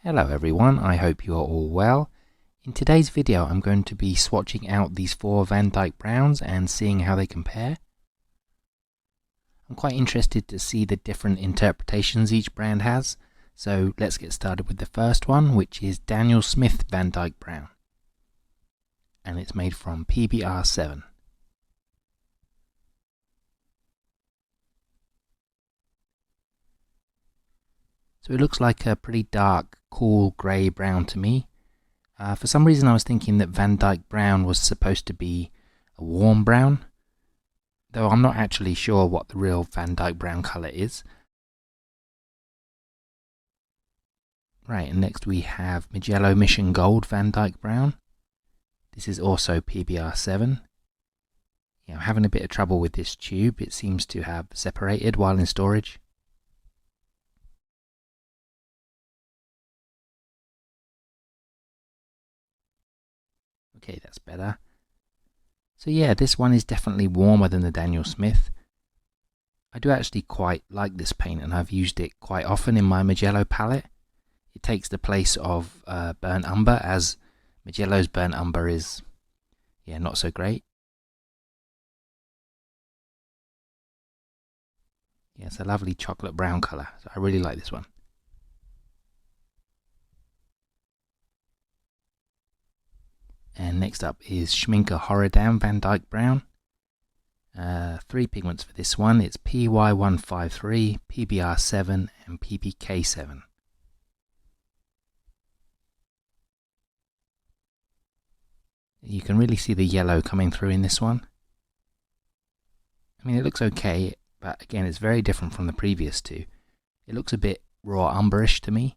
Hello everyone, I hope you are all well. In today's video I'm going to be swatching out these four Van Dyke Browns and seeing how they compare. I'm quite interested to see the different interpretations each brand has, so let's get started with the first one, which is Daniel Smith Van Dyke Brown. And it's made from PBR7. So it looks like a pretty dark, cool grey brown to me. For some reason I was thinking that Van Dyke Brown was supposed to be a warm brown, though I'm not actually sure what the real Van Dyke Brown colour is. Right, and next we have Mijello Mission Gold Van Dyke Brown. This is also PBR7. Yeah, I'm having a bit of trouble with this tube. It seems to have separated while in storage. Okay, that's better. So yeah, this one is definitely warmer than the Daniel Smith. I do actually quite like this paint and I've used it quite often in my Mijello palette. It takes the place of burnt umber, as Mijello's burnt umber is, not so great. Yeah, it's a lovely chocolate brown colour, so I really like this one. And next up is Schmincke Horodam Van Dyke Brown. 3 pigments for this one. It's PY153, PBR7 and PBK7. You can really see the yellow coming through in this one. I mean, it looks okay, but again, it's very different from the previous two. It looks a bit raw umberish to me.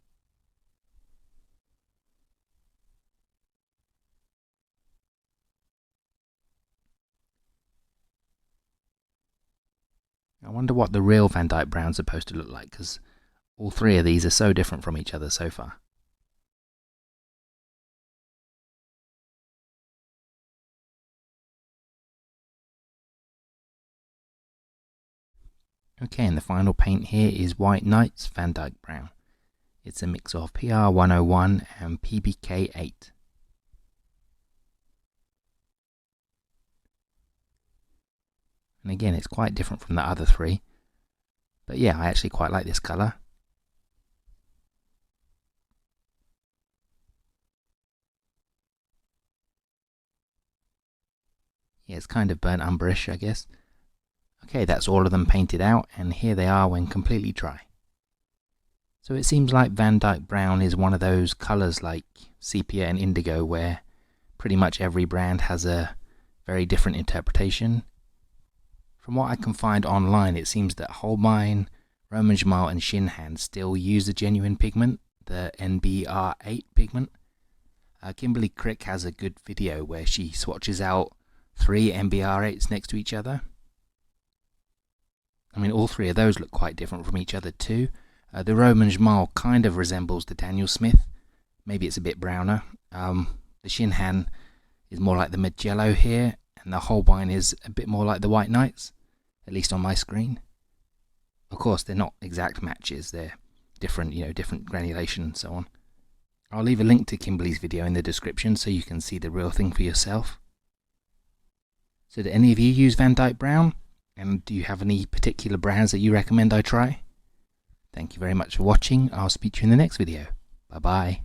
I wonder what the real Van Dyke Brown's supposed to look like, because all 3 of these are so different from each other so far. Okay, and the final paint here is White Nights Van Dyke Brown. It's a mix of PR101 and PBK8. And again, it's quite different from the other 3. But yeah, I actually quite like this colour. Yeah, it's kind of burnt umberish, I guess. Okay, that's all of them painted out, and here they are when completely dry. So it seems like Van Dyke Brown is one of those colours like sepia and indigo, where pretty much every brand has a very different interpretation. From what I can find online, it seems that Holbein, Roman Schmincke and Schmincke still use the genuine pigment, the NBR8 pigment. Kimberly Crick has a good video where she swatches out 3 NBR8s next to each other. I mean, all 3 of those look quite different from each other too. The Roman Schmincke kind of resembles the Daniel Smith. Maybe it's a bit browner. The Schmincke is more like the Mijello here, and the Holbein is a bit more like the White Nights, at least on my screen. Of course, they're not exact matches. They're different, different granulation and so on. I'll leave a link to Kimberly's video in the description so you can see the real thing for yourself. So do any of you use Van Dyke Brown? And do you have any particular brands that you recommend I try? Thank you very much for watching. I'll speak to you in the next video. Bye bye.